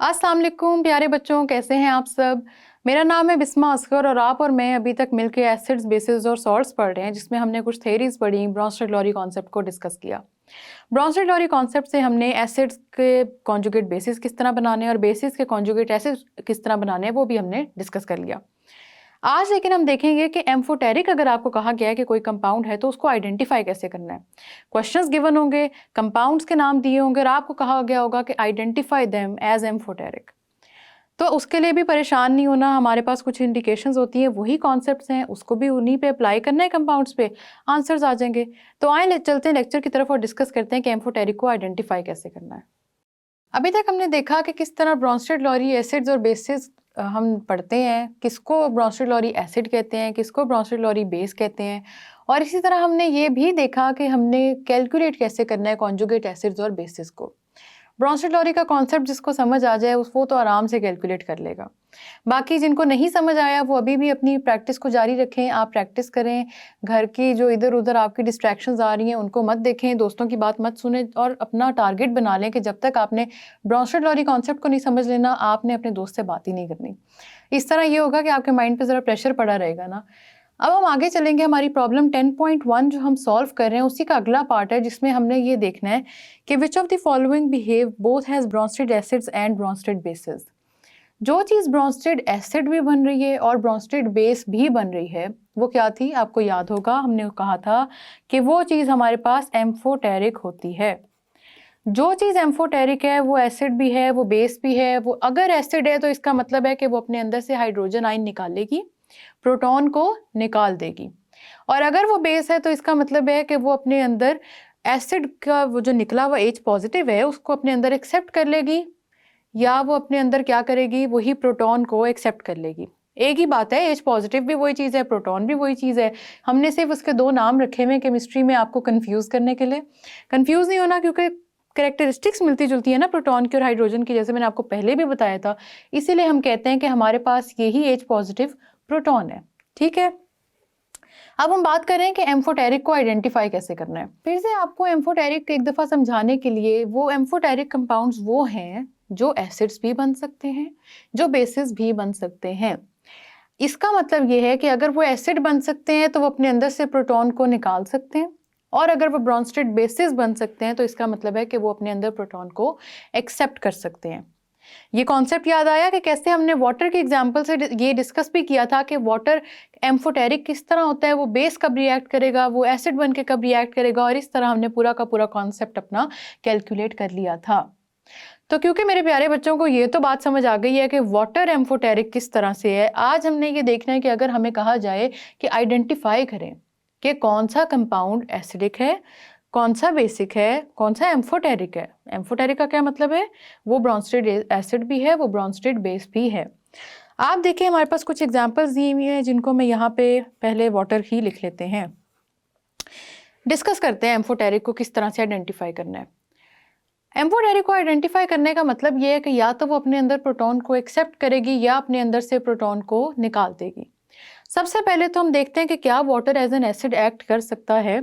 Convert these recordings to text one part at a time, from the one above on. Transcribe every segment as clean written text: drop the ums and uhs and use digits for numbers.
अस्सलाम वालेकुम प्यारे बच्चों, कैसे हैं आप सब। मेरा नाम है बिस्मा असगर और आप और मैं अभी तक मिलकर एसिड्स बेसिस और सॉल्ट्स पढ़ रहे हैं, जिसमें हमने कुछ थेरीज पढ़ी, ब्रॉन्स्टेड-लॉरी कॉन्सेप्ट को डिस्कस किया। ब्रॉन्स्टेड-लॉरी कॉन्सेप्ट से हमने एसिड्स के कॉन्जुगेट बेसिस किस तरह बनाने हैं और बेसिस के कॉन्जुगेट एसिड्स किस तरह बनाने हैं वो भी हमने डिस्कस कर लिया। आज लेकिन हम देखेंगे कि एम्फोटेरिक अगर आपको कहा गया है कि कोई कंपाउंड है तो उसको आइडेंटिफाई कैसे करना है। क्वेश्चंस गिवन होंगे, कंपाउंड्स के नाम दिए होंगे और आपको कहा गया होगा कि आइडेंटिफाई देम एज एम्फोटेरिक। तो उसके लिए भी परेशान नहीं होना, हमारे पास कुछ इंडिकेशंस होती हैं, वही कॉन्सेप्ट्स हैं, उसको भी उन्हीं पे अप्लाई करना है, कंपाउंड्स पे आंसर्स आ जाएंगे। तो आए चलते हैं लेक्चर की तरफ और डिस्कस करते हैं कि एम्फोटेरिक को आइडेंटिफाई कैसे करना है। अभी तक हमने देखा कि किस तरह ब्रॉन्स्टेड-लॉरी एसिड्स और बेसिस हम पढ़ते हैं, किसको ब्रॉन्स्टेड-लॉरी एसिड कहते हैं, किसको ब्रॉन्स्टेड-लॉरी बेस कहते हैं, और इसी तरह हमने ये भी देखा कि हमने कैलकुलेट कैसे करना है कॉन्जुगेट एसिड्स और बेसिस को। ब्रॉन्स्टेड-लॉरी का कॉन्सेप्ट जिसको समझ आ जाए वो तो आराम से कैलकुलेट कर लेगा। बाकी जिनको नहीं समझ आया वो अभी भी अपनी प्रैक्टिस को जारी रखें, आप प्रैक्टिस करें, घर की जो इधर-उधर आपकी डिस्ट्रैक्शंस आ रही हैं उनको मत देखें, दोस्तों की बात मत सुनें और अपना टारगेट बना लें कि जब तक आपने ब्रॉन्स्टेड-लॉरी कॉन्सेप्ट को नहीं समझ लेना, आपने अपने दोस्त से बात ही नहीं करनी। इस तरह ये होगा कि आपके माइंड पे ज़रा प्रेशर पड़ा रहेगा ना। अब हम आगे चलेंगे, हमारी प्रॉब्लम 10.1 जो हम सॉल्व कर रहे हैं उसी का अगला पार्ट है, जिसमें हमने ये देखना है कि which of the following behave both has Brønsted acids and Brønsted basis. जो चीज़ ब्रॉन्स्टेड एसिड भी बन रही है और ब्रॉन्स्टेड बेस भी बन रही है वो क्या थी, आपको याद होगा हमने कहा था कि वो चीज़ हमारे पास एम्फोटेरिक होती है। जो चीज़ एम्फोटेरिक है वो एसिड भी है, वो बेस भी है। वो अगर एसिड है तो इसका मतलब है कि वो अपने अंदर से हाइड्रोजन आयन निकालेगी, प्रोटॉन को निकाल देगी, और अगर वो बेस है तो इसका मतलब है कि वो अपने अंदर एसिड का वो जो निकला हुआ H पॉजिटिव है उसको अपने अंदर एक्सेप्ट कर लेगी, या वो अपने अंदर क्या करेगी, वही प्रोटॉन को एक्सेप्ट कर लेगी। एक ही बात है, H पॉजिटिव भी वही चीज़ है, प्रोटॉन भी वही चीज़ है। हमने सिर्फ उसके दो नाम रखे हुए केमिस्ट्री में आपको कंफ्यूज करने के लिए। कंफ्यूज नहीं होना, क्योंकि कैरेक्टरिस्टिक्स मिलती जुलती है ना प्रोटॉन की और हाइड्रोजन की, जैसे मैंने आपको पहले भी बताया था। इसीलिए हम कहते हैं कि हमारे पास यही H पॉजिटिव प्रोटॉन है। ठीक है, अब हम बात कर रहे हैं कि एम्फोटेरिक को आइडेंटिफाई कैसे करना है। फिर से आपको एम्फोटेरिक एक दफ़ा समझाने के लिए, वो एम्फोटेरिक कंपाउंड्स वो हैं जो एसिड्स भी बन सकते हैं, जो बेसिस भी बन सकते हैं। इसका मतलब ये है कि अगर वो एसिड बन सकते हैं तो वो अपने अंदर से प्रोटॉन को निकाल सकते हैं, और अगर वो ब्रॉन्स्टेड बेसिस बन सकते हैं तो इसका मतलब है कि वो अपने अंदर प्रोटॉन को एक्सेप्ट कर सकते हैं। ये कॉन्सेप्ट याद आया कि कैसे हमने वाटर के एग्जाम्पल से ये डिस्कस भी किया था कि वाटर एम्फोटेरिक किस तरह होता है, वो बेस कब रिएक्ट करेगा, वो एसिड बन के कब रिएक्ट करेगा, और इस तरह हमने पूरा का पूरा कॉन्सेप्ट अपना कैलकुलेट कर लिया था। तो क्योंकि मेरे प्यारे बच्चों को ये तो बात समझ आ गई है कि वाटर एम्फोटेरिक किस तरह से है, आज हमने ये देखना है कि अगर हमें कहा जाए कि आइडेंटिफाई करें कि कौन सा कंपाउंड एसिडिक है, कौन सा बेसिक है, कौन सा एम्फोटेरिक है। एम्फोटेरिक का क्या मतलब है, वो ब्रॉन्स्टेड एसिड भी है, वो ब्रॉन्स्टेड बेस भी है। आप देखिए हमारे पास कुछ एग्जांपल्स दी हुई हैं, जिनको मैं यहाँ पे पहले वाटर ही लिख लेते हैं। डिस्कस करते हैं एम्फोटेरिक को किस तरह से आइडेंटिफाई करना है। एम्फोटेरिक को आइडेंटिफाई करने का मतलब ये है कि या तो वो अपने अंदर प्रोटॉन को एक्सेप्ट करेगी या अपने अंदर से प्रोटॉन को निकाल देगी। सबसे पहले तो हम देखते हैं कि क्या water as an acid act कर सकता है।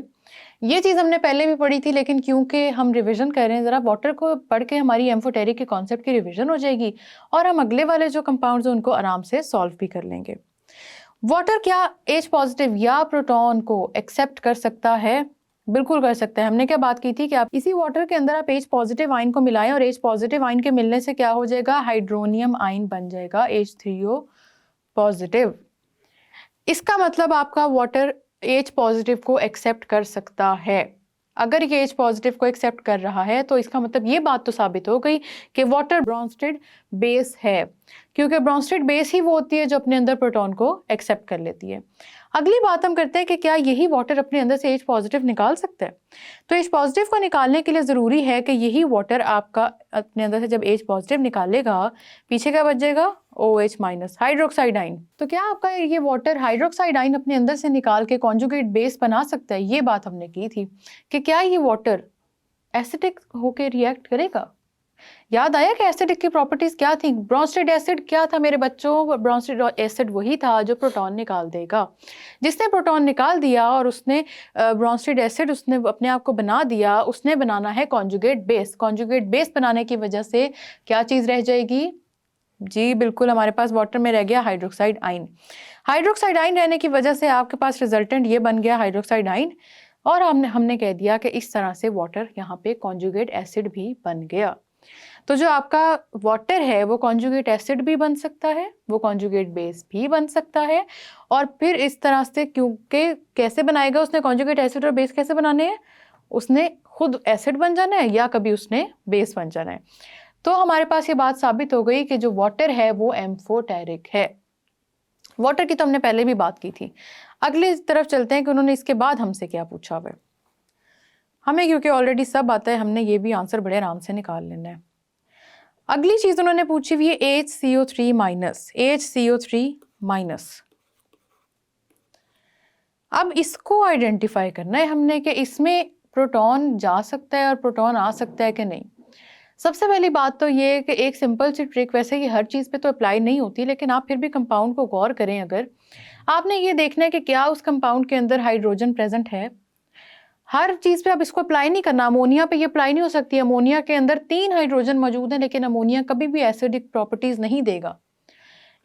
ये चीज़ हमने पहले भी पढ़ी थी, लेकिन क्योंकि हम रिवीजन कर रहे हैं, ज़रा वाटर को पढ़ के हमारी एम्फोटेरिक के कॉन्सेप्ट की रिवीजन हो जाएगी और हम अगले वाले जो कंपाउंड्स हैं उनको आराम से सॉल्व भी कर लेंगे। वाटर क्या H पॉजिटिव या प्रोटॉन को एक्सेप्ट कर सकता है? बिल्कुल कर सकता है। हमने क्या बात की थी कि आप इसी वाटर के अंदर आप H पॉजिटिव आयन को मिलाएं और H पॉजिटिव आयन के मिलने से क्या हो जाएगा, हाइड्रोनियम आयन बन जाएगा H3O पॉजिटिव। इसका मतलब आपका वाटर H पॉजिटिव को एक्सेप्ट कर सकता है। अगर ये H पॉजिटिव को एक्सेप्ट कर रहा है तो इसका मतलब ये बात तो साबित हो गई कि वाटर ब्रॉन्स्टेड बेस है, क्योंकि ब्रॉन्स्टेड बेस ही वो होती है जो अपने अंदर प्रोटॉन को एक्सेप्ट कर लेती है। अगली बात हम करते हैं कि क्या यही वाटर अपने अंदर से H पॉजिटिव निकाल सकता है। तो H पॉजिटिव को निकालने के लिए ज़रूरी है कि यही वाटर आपका अपने अंदर से जब H पॉजिटिव निकालेगा, पीछे क्या बच जाएगा, OH माइनस, हाइड्रोक्साइड आयन। तो क्या आपका ये वाटर हाइड्रोक्साइड आयन अपने अंदर से निकाल के कॉन्जुगेट बेस बना सकता है। ये बात हमने की थी कि क्या ये वाटर एसिडिक होकर रिएक्ट करेगा। याद आया कि एसिडिक की प्रॉपर्टीज क्या थी? ब्रोंस्टेड एसिड क्या था मेरे बच्चों? ब्रोंस्टेड एसिड वही था जो प्रोटॉन निकाल देगा। जिसने प्रोटॉन निकाल दिया और उसने ब्रोंस्टेड एसिड उसने अपने आप को बना दिया, उसने बनाना है कॉन्जुगेट बेस। कॉन्जुगेट बेस बनाने की वजह से क्या चीज रह जाएगी? जी बिल्कुल, हमारे पास वाटर में रह गया हाइड्रोक्साइड आइन। हाइड्रोक्साइड आइन रहने की वजह से आपके पास रिजल्टेंट ये बन गया हाइड्रोक्साइड आइन, और हमने कह दिया कि इस तरह से वाटर यहाँ पे कॉन्जुगेट एसिड भी बन गया। तो जो आपका वाटर है वो कॉन्जुगेट एसिड भी बन सकता है, वो कॉन्जुगेट बेस भी बन सकता है, और फिर इस तरह से, क्योंकि कैसे बनाएगा उसने कॉन्जुगेट एसिड और बेस कैसे बनाने हैं? उसने खुद एसिड बन जाना है या कभी उसने बेस बन जाना है। तो हमारे पास ये बात साबित हो गई कि जो वाटर है वो एम्फोटेरिक है। वाटर की तो हमने पहले भी बात की थी। अगली तरफ चलते हैं कि उन्होंने इसके बाद हमसे क्या पूछा हुआ है। हमें क्योंकि ऑलरेडी सब आता है, हमने ये भी आंसर बड़े आराम से निकाल लेना है। अगली चीज उन्होंने पूछी हुई है HCO3 माइनस। HCO3 माइनस, अब इसको आइडेंटिफाई करना है हमने कि इसमें प्रोटॉन जा सकता है और प्रोटॉन आ सकता है कि नहीं। सबसे पहली बात तो ये है कि एक सिंपल सी ट्रिक, वैसे ये हर चीज़ पे तो अप्लाई नहीं होती, लेकिन आप फिर भी कंपाउंड को गौर करें। अगर आपने ये देखना है कि क्या उस कंपाउंड के अंदर हाइड्रोजन प्रेजेंट है। हर चीज़ पे आप इसको अप्लाई नहीं करना। अमोनिया पे ये अप्लाई नहीं हो सकती। अमोनिया के अंदर 3 हाइड्रोजन मौजूद हैं, लेकिन अमोनिया कभी भी एसिडिक प्रॉपर्टीज नहीं देगा।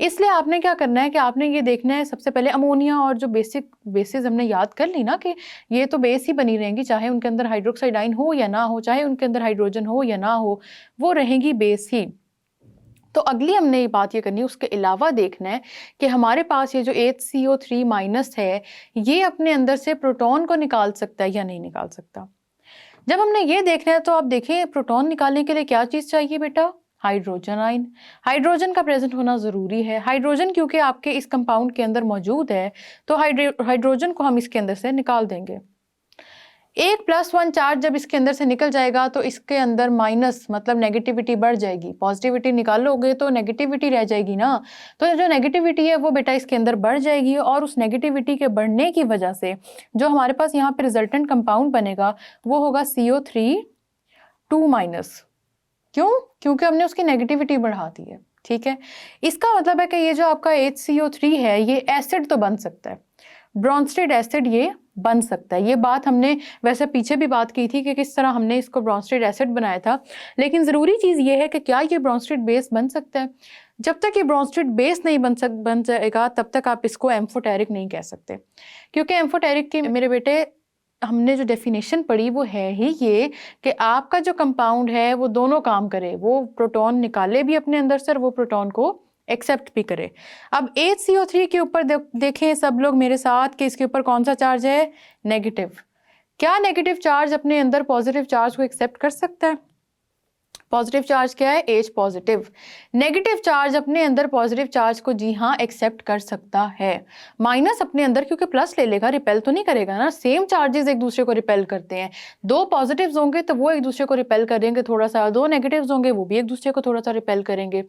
इसलिए आपने क्या करना है कि आपने ये देखना है सबसे पहले अमोनिया और जो बेसिक बेसिस हमने याद कर ली ना कि ये तो बेस ही बनी रहेंगी, चाहे उनके अंदर हाइड्रोक्साइड आयन हो या ना हो, चाहे उनके अंदर हाइड्रोजन हो या ना हो, वो रहेंगी बेस ही। तो अगली हमने ये बात ये करनी है, उसके अलावा देखना है कि हमारे पास ये जो HCO3 माइनस है ये अपने अंदर से प्रोटॉन को निकाल सकता है या नहीं निकाल सकता। जब हमने ये देखना है तो आप देखें प्रोटॉन निकालने के लिए क्या चीज़ चाहिए बेटा? Hydrogen ion. हाइड्रोजन का प्रेजेंट होना ज़रूरी है। हाइड्रोजन क्योंकि आपके इस कंपाउंड के अंदर मौजूद है तो हाइड्रोजन को हम इसके अंदर से निकाल देंगे। एक +1 चार्ज जब इसके अंदर से निकल जाएगा तो इसके अंदर माइनस मतलब नेगेटिविटी बढ़ जाएगी। पॉजिटिविटी निकालोगे तो नेगेटिविटी रह जाएगी ना, तो जो नेगेटिविटी है वो बेटा इसके अंदर बढ़ जाएगी, और उस नेगेटिविटी के बढ़ने की वजह से जो हमारे पास यहाँ पे रिजल्टेंट कंपाउंड बनेगा वो होगा CO3 माइनस। क्यों? क्योंकि हमने उसकी नेगेटिविटी बढ़ा दी है। ठीक है, इसका मतलब है कि ये जो आपका HCO3 है ये एसिड तो बन सकता है, ब्रोंस्टेड एसिड ये बन सकता है। ये बात हमने वैसे पीछे भी बात की थी कि किस तरह हमने इसको ब्रोंस्टेड एसिड बनाया था, लेकिन ज़रूरी चीज़ ये है कि क्या ये ब्रोंस्टेड बेस बन सकता है। जब तक ये ब्रोंस्टेड बेस नहीं बन जाएगा तब तक आप इसको एम्फोटेरिक नहीं कह सकते, क्योंकि एम्फोटेरिक की मेरे बेटे हमने जो डेफिनेशन पढ़ी वो है ही ये कि आपका जो कंपाउंड है वो दोनों काम करे, वो प्रोटॉन निकाले भी अपने अंदर से और वो प्रोटॉन को एक्सेप्ट भी करे। अब HCO3 के ऊपर देखें सब लोग मेरे साथ कि इसके ऊपर कौन सा चार्ज है? नेगेटिव। क्या नेगेटिव चार्ज अपने अंदर पॉजिटिव चार्ज को एक्सेप्ट कर सकता है? पॉजिटिव चार्ज क्या है? H positive. नेगेटिव चार्ज अपने अंदर पॉजिटिव चार्ज को जी हाँ एक्सेप्ट कर सकता है। माइनस अपने अंदर क्योंकि प्लस ले लेगा, रिपेल तो नहीं करेगा ना। सेम चार्जेस एक दूसरे को रिपेल करते हैं। 2 पॉजिटिव्स होंगे तो वो एक दूसरे को रिपेल करेंगे थोड़ा सा, 2 नेगेटिव्स होंगे वो भी एक दूसरे को थोड़ा सा रिपेल करेंगे,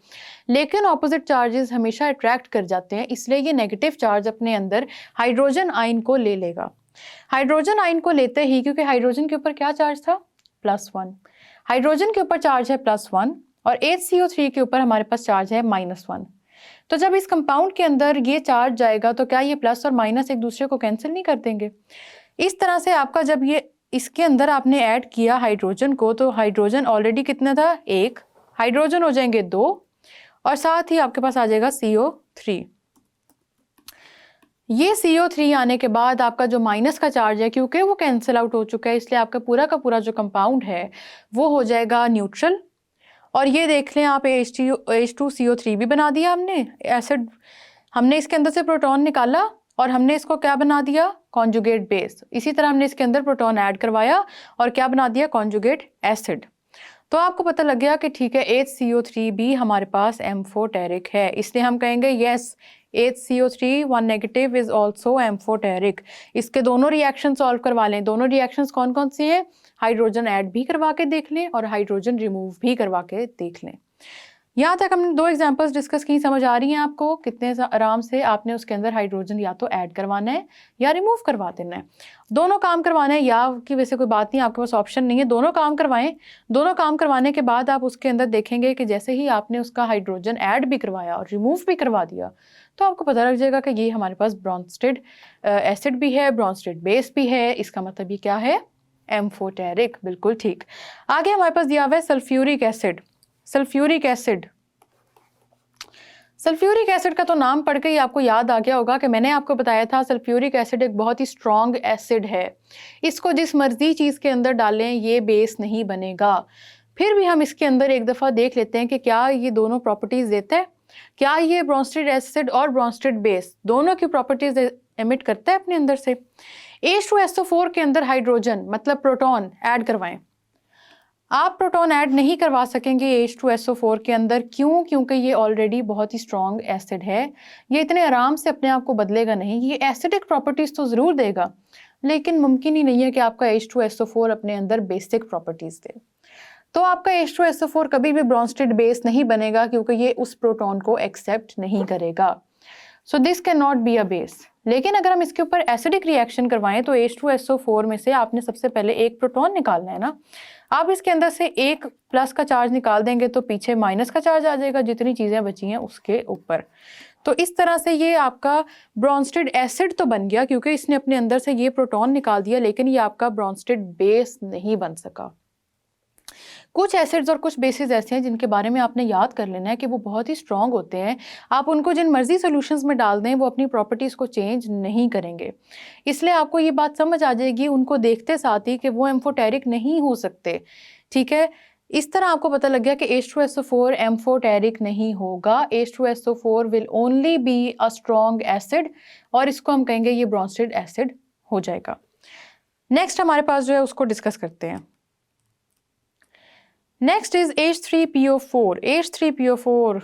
लेकिन ऑपोजिट चार्जेस हमेशा अट्रैक्ट कर जाते हैं। इसलिए ये नेगेटिव चार्ज अपने अंदर हाइड्रोजन आयन को ले लेगा। हाइड्रोजन आयन को लेते ही, क्योंकि हाइड्रोजन के ऊपर क्या चार्ज था? +1। हाइड्रोजन के ऊपर चार्ज है +1 और HCO3 के ऊपर हमारे पास चार्ज है -1। तो जब इस कंपाउंड के अंदर ये चार्ज जाएगा तो क्या ये प्लस और माइनस एक दूसरे को कैंसिल नहीं कर देंगे? इस तरह से आपका जब ये इसके अंदर आपने ऐड किया हाइड्रोजन को, तो हाइड्रोजन ऑलरेडी कितना था? 1, हाइड्रोजन हो जाएंगे 2 और साथ ही आपके पास आ जाएगा CO3। ये CO3 आने के बाद आपका जो माइनस का चार्ज है क्योंकि वो कैंसिल आउट हो चुका है, इसलिए आपका पूरा का पूरा जो कंपाउंड है वो हो जाएगा न्यूट्रल। और ये देख लें आप H2CO3 भी बना दिया हमने एसिड। हमने इसके अंदर से प्रोटॉन निकाला और हमने इसको क्या बना दिया? Conjugate base. इसी तरह हमने इसके अंदर प्रोटॉन ऐड करवाया और क्या बना दिया? Conjugate acid. तो आपको पता लग गया कि ठीक है HCO3 भी हमारे पास एम्फोटेरिक है, इसलिए हम कहेंगे yes HCO3 1 negative is also amphoteric. इसके दोनों रिएक्शन सॉल्व करवा लें। दोनों रिएक्शंस कौन कौन सी हैं? हाइड्रोजन ऐड भी करवा के देख लें और हाइड्रोजन रिमूव भी करवा के देख लें। यहाँ तक हमने 2 एग्जांपल्स डिस्कस की, समझ आ रही हैं आपको? कितने आराम से आपने उसके अंदर हाइड्रोजन या तो ऐड करवाना है या रिमूव करवा देना है। दोनों काम करवाना है, या की वैसे कोई बात नहीं, आपके पास ऑप्शन नहीं है, दोनों काम करवाएं। दोनों काम करवाने के बाद आप उसके अंदर देखेंगे कि जैसे ही आपने उसका हाइड्रोजन ऐड भी करवाया और रिमूव भी करवा दिया, तो आपको पता लग जाएगा कि ये हमारे पास ब्रोंस्टेड एसिड भी है, ब्रोंस्टेड बेस भी है। इसका मतलब ये क्या है? एम्फोटेरिक। बिल्कुल ठीक। आगे हमारे पास दिया हुआ है sulphuric acid. Sulphuric acid, sulphuric acid का तो नाम पढ़ के ही आपको याद आ गया होगा कि मैंने आपको बताया था सल्फ्यूरिक एसिड एक बहुत ही स्ट्रॉन्ग एसिड है। इसको जिस मर्जी चीज़ के अंदर डालें ये बेस नहीं बनेगा। फिर भी हम इसके अंदर एक दफ़ा देख लेते हैं कि क्या ये दोनों प्रॉपर्टीज़ देता है, क्या ये ब्रोंस्टेड एसिड और ब्रोंस्टेड बेस दोनों की प्रॉपर्टीज़ एमिट करता है अपने अंदर से। H2SO4 के अंदर हाइड्रोजन मतलब प्रोटॉन ऐड करवाएं। आप प्रोटॉन ऐड नहीं करवा सकेंगे H2SO4 के अंदर। क्यों? क्योंकि ये ऑलरेडी बहुत ही स्ट्रॉन्ग एसिड है। ये इतने आराम से अपने आप को बदलेगा नहीं। ये एसिडिक प्रॉपर्टीज तो ज़रूर देगा, लेकिन मुमकिन ही नहीं है कि आपका H2SO4 अपने अंदर बेसिक प्रॉपर्टीज दे। तो आपका H2SO4 कभी भी ब्रोंस्टेड बेस नहीं बनेगा, क्योंकि ये उस प्रोटॉन को एक्सेप्ट नहीं करेगा। So this can not be a base. लेकिन अगर हम इसके ऊपर एसिडिक रिएक्शन करवाएं तो H2SO4 में से आपने सबसे पहले एक प्रोटॉन निकालना है ना। आप इसके अंदर से एक प्लस का चार्ज निकाल देंगे तो पीछे माइनस का चार्ज आ जाएगा जितनी चीज़ें बची हैं उसके ऊपर। तो इस तरह से ये आपका ब्रोंस्टेड एसिड तो बन गया क्योंकि इसने अपने अंदर से ये प्रोटॉन निकाल दिया, लेकिन ये आपका ब्रोंस्टेड बेस नहीं बन सका। कुछ एसिड्स और कुछ बेसिस ऐसे हैं जिनके बारे में आपने याद कर लेना है कि वो बहुत ही स्ट्रॉन्ग होते हैं। आप उनको जिन मर्जी सॉल्यूशंस में डाल दें वो अपनी प्रॉपर्टीज़ को चेंज नहीं करेंगे। इसलिए आपको ये बात समझ आ जाएगी उनको देखते साथ ही कि वो एम्फोटेरिक नहीं हो सकते। ठीक है, इस तरह आपको पता लग गया कि H2SO4 एम्फोटेरिक नहीं होगा। H2SO4 will only be a strong acid और इसको हम कहेंगे ये ब्रोंस्टेड एसिड हो जाएगा। नेक्स्ट हमारे पास जो है उसको डिस्कस करते हैं। Next is H3PO4। H3PO4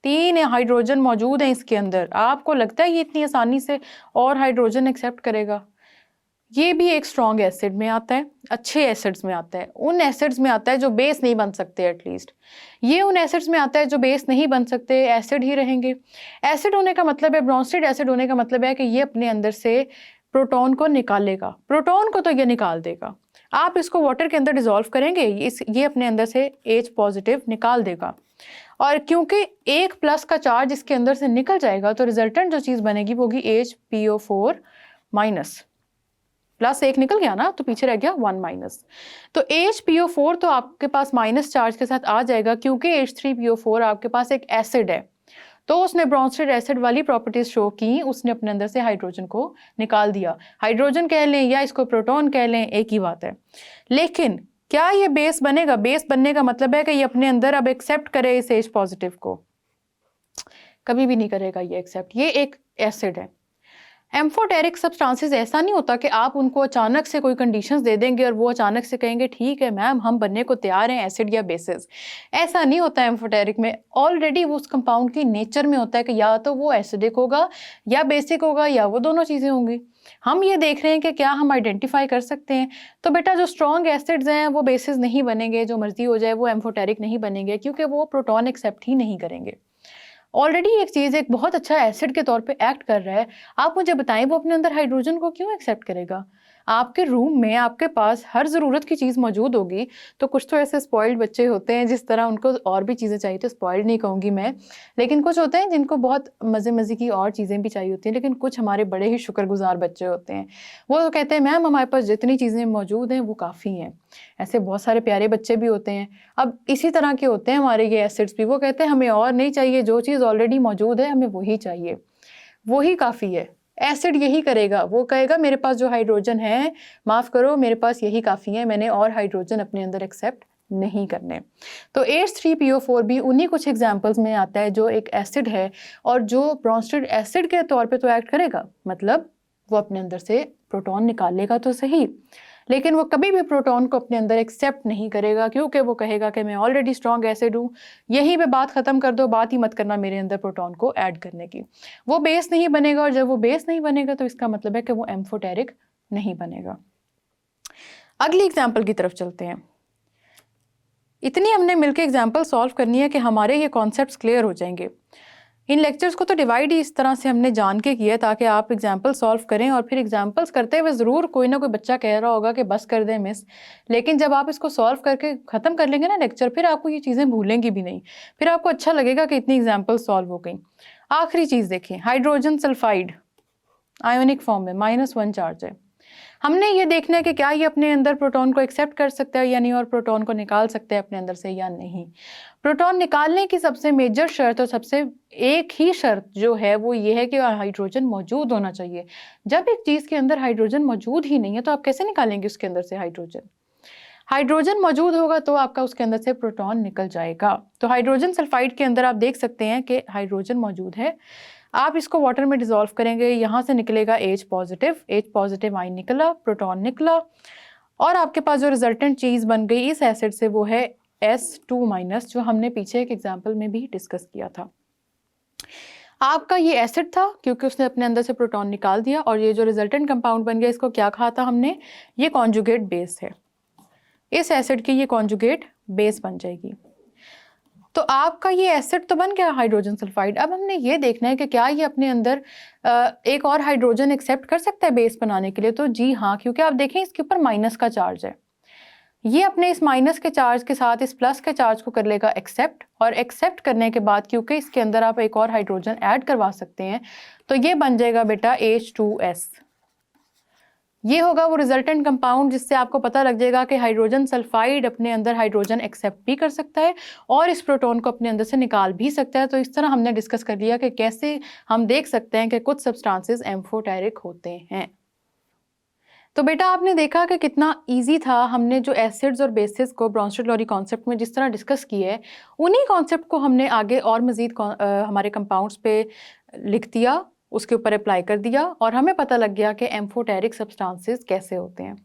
3 hydrogen मौजूद हैं इसके अंदर। आपको लगता है ये इतनी आसानी से और हाइड्रोजन एक्सेप्ट करेगा? ये भी एक स्ट्रॉन्ग एसिड में आता है, अच्छे एसिड्स में आता है, उन एसिड्स में आता है जो बेस नहीं बन सकते। एटलीस्ट ये उन एसिड्स में आता है जो बेस नहीं बन सकते, एसिड ही रहेंगे। एसिड होने का मतलब है, ब्रोंस्टेड एसिड होने का मतलब है कि ये अपने अंदर से प्रोटॉन को निकालेगा। प्रोटॉन को तो ये निकाल देगा। आप इसको वाटर के अंदर डिजोल्व करेंगे, ये अपने अंदर से H पॉजिटिव निकाल देगा, और क्योंकि एक प्लस का चार्ज इसके अंदर से निकल जाएगा तो रिजल्टेंट जो चीज़ बनेगी वो होगी HPO4 माइनस। प्लस एक निकल गया ना तो पीछे रह गया 1 माइनस। तो HPO4 तो आपके पास माइनस चार्ज के साथ आ जाएगा क्योंकि H3PO4 आपके पास एक एसिड है। तो उसने ब्रोंस्टेड एसिड वाली प्रॉपर्टीज शो की, उसने अपने अंदर से हाइड्रोजन को निकाल दिया। हाइड्रोजन कह लें या इसको प्रोटॉन कह लें, एक ही बात है। लेकिन क्या ये बेस बनेगा? बेस बनने का मतलब है कि ये अपने अंदर अब एक्सेप्ट करे इस H पॉजिटिव को? कभी भी नहीं करेगा ये एक्सेप्ट। ये एक एसिड है। एम्फोटेरिक सब्सटेंसेस ऐसा नहीं होता कि आप उनको अचानक से कोई कंडीशंस दे देंगे और वो अचानक से कहेंगे ठीक है मैम हम बनने को तैयार हैं एसिड या बेसिस। ऐसा नहीं होता है एम्फोटेरिक में। ऑलरेडी वो उस कंपाउंड की नेचर में होता है कि या तो वो एसिडिक होगा या बेसिक होगा या वो दोनों चीज़ें होंगी। हम ये देख रहे हैं कि क्या हम आइडेंटिफाई कर सकते हैं। तो बेटा जो स्ट्रॉन्ग एसिड्स हैं वो बेसिस नहीं बनेंगे, जो मर्जी हो जाए वो एम्फोटेरिक नहीं बनेंगे क्योंकि वो प्रोटॉन एक्सेप्ट ही नहीं करेंगे। ऑलरेडी एक चीज़ एक बहुत अच्छा एसिड के तौर पे एक्ट कर रहा है, आप मुझे बताएं वो अपने अंदर हाइड्रोजन को क्यों एक्सेप्ट करेगा? आपके रूम में आपके पास हर ज़रूरत की चीज़ मौजूद होगी। तो कुछ तो ऐसे स्पॉइल्ड बच्चे होते हैं जिस तरह उनको और भी चीज़ें चाहिए, तो स्पॉइल्ड नहीं कहूँगी मैं, लेकिन कुछ होते हैं जिनको बहुत मज़े मज़े की और चीज़ें भी चाहिए होती हैं। लेकिन कुछ हमारे बड़े ही शुक्रगुजार बच्चे होते हैं, वो तो कहते हैं मैम हमारे पास जितनी चीज़ें मौजूद हैं वो काफ़ी हैं। ऐसे बहुत सारे प्यारे बच्चे भी होते हैं। अब इसी तरह के होते हैं हमारे ये एसिड्स भी, वो कहते हैं हमें और नहीं चाहिए, जो चीज़ ऑलरेडी मौजूद है हमें वही चाहिए, वही काफ़ी है। एसिड यही करेगा, वो कहेगा मेरे पास जो हाइड्रोजन है, माफ़ करो मेरे पास यही काफ़ी है, मैंने और हाइड्रोजन अपने अंदर एक्सेप्ट नहीं करने। तो H3PO4 भी उन्हीं कुछ एग्जाम्पल्स में आता है जो एक एसिड है और जो ब्रोंस्टेड एसिड के तौर पे तो एक्ट करेगा, मतलब वो अपने अंदर से प्रोटॉन निकालेगा तो सही, लेकिन वो कभी भी प्रोटॉन को अपने अंदर एक्सेप्ट नहीं करेगा क्योंकि वो कहेगा कि मैं ऑलरेडी स्ट्रॉन्ग एसिड हूँ, यहीं पे बात ख़त्म कर दो, बात ही मत करना मेरे अंदर प्रोटॉन को ऐड करने की। वो बेस नहीं बनेगा, और जब वो बेस नहीं बनेगा तो इसका मतलब है कि वो एम्फोटेरिक नहीं बनेगा। अगली एग्जाम्पल की तरफ चलते हैं। इतनी हमने मिलकर एग्जाम्पल सॉल्व करनी है कि हमारे ये कॉन्सेप्ट्स क्लियर हो जाएंगे। इन लेक्चर्स को तो डिवाइड ही इस तरह से हमने जान के किया ताकि आप एग्जाम्पल सॉल्व करें, और फिर एग्जाम्पल्स करते हुए ज़रूर कोई ना कोई बच्चा कह रहा होगा कि बस कर दें मिस, लेकिन जब आप इसको सॉल्व करके ख़त्म कर लेंगे ना लेक्चर, फिर आपको ये चीज़ें भूलेंगी भी नहीं, फिर आपको अच्छा लगेगा कि इतनी एग्जाम्पल सॉल्व हो गई। आखिरी चीज़ देखिए, हाइड्रोजन सल्फाइड आयोनिक फॉर्म में -1 चार्ज है। हमने ये देखना है कि क्या ये अपने अंदर प्रोटॉन को एक्सेप्ट कर सकता है या नहीं, और प्रोटॉन को निकाल सकता है अपने अंदर से या नहीं। प्रोटॉन निकालने की सबसे मेजर शर्त और सबसे एक ही शर्त जो है वो ये है कि हाइड्रोजन मौजूद होना चाहिए। जब एक चीज़ के अंदर हाइड्रोजन मौजूद ही नहीं है तो आप कैसे निकालेंगे उसके अंदर से हाइड्रोजन? हाइड्रोजन मौजूद होगा तो आपका उसके अंदर से प्रोटॉन निकल जाएगा। तो हाइड्रोजन सल्फाइड के अंदर आप देख सकते हैं कि हाइड्रोजन मौजूद है। आप इसको वाटर में डिसॉल्व करेंगे, यहाँ से निकलेगा H पॉजिटिव आयन निकला, प्रोटॉन निकला, और आपके पास जो रिजल्टेंट चीज़ बन गई इस एसिड से वो है S2- जो हमने पीछे एक एग्जाम्पल में भी डिस्कस किया था। आपका ये एसिड था क्योंकि उसने अपने अंदर से प्रोटॉन निकाल दिया, और ये जो रिजल्टेंट कंपाउंड बन गया इसको क्या कहा था हमने, ये कॉन्जुगेट बेस है। इस एसिड की ये कॉन्जुगेट बेस बन जाएगी। तो आपका ये एसिड तो बन गया हाइड्रोजन सल्फाइड। अब हमने ये देखना है कि क्या ये अपने अंदर एक और हाइड्रोजन एक्सेप्ट कर सकता है बेस बनाने के लिए। तो जी हाँ, क्योंकि आप देखें इसके ऊपर माइनस का चार्ज है। ये अपने इस माइनस के चार्ज के साथ इस प्लस के चार्ज को कर लेगा एक्सेप्ट, और एक्सेप्ट करने के बाद क्योंकि इसके अंदर आप एक और हाइड्रोजन ऐड करवा सकते हैं तो ये बन जाएगा बेटा H2S। ये होगा वो रिजल्टेंट कंपाउंड जिससे आपको पता लग जाएगा कि हाइड्रोजन सल्फाइड अपने अंदर हाइड्रोजन एक्सेप्ट भी कर सकता है और इस प्रोटॉन को अपने अंदर से निकाल भी सकता है। तो इस तरह हमने डिस्कस कर लिया कि कैसे हम देख सकते हैं कि कुछ सब्सटेंसेस एम्फोटेरिक होते हैं। तो बेटा आपने देखा कि कितना इजी था। हमने जो एसिड्स और बेसिस को ब्रोंस्टेड-लॉरी कॉन्सेप्ट में जिस तरह डिस्कस किया है, उन्हीं कॉन्सेप्ट को हमने आगे और मज़ीद हमारे कंपाउंड्स पे लिख दिया, उसके ऊपर अप्लाई कर दिया, और हमें पता लग गया कि एम्फोटेरिक सब्सटेंसेस कैसे होते हैं।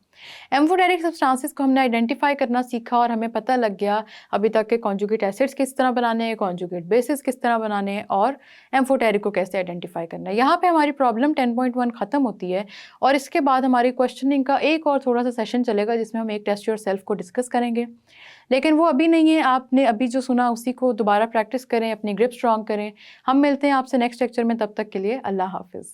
एम्फोटेरिक सब्सटेंसेस को हमने आइडेंटिफाई करना सीखा और हमें पता लग गया अभी तक के कॉन्जुगेट एसिड्स किस तरह बनाने हैं, कॉन्जुगेट बेसिस किस तरह बनाने हैं, और एम्फोटेरिक को कैसे आइडेंटिफाई करना है। यहाँ पे हमारी प्रॉब्लम 10.1 ख़त्म होती है, और इसके बाद हमारी क्वेश्चनिंग का एक और थोड़ा सा सेशन चलेगा जिसमें हम एक टेस्ट योर सेल्फ को डिस्कस करेंगे, लेकिन वो अभी नहीं है। आपने अभी जो सुना उसी को दोबारा प्रैक्टिस करें, अपनी ग्रिप स्ट्रॉन्ग करें। हम मिलते हैं आपसे नेक्स्ट लेक्चर में, तब तक के लिए अल्लाह हाफिज़।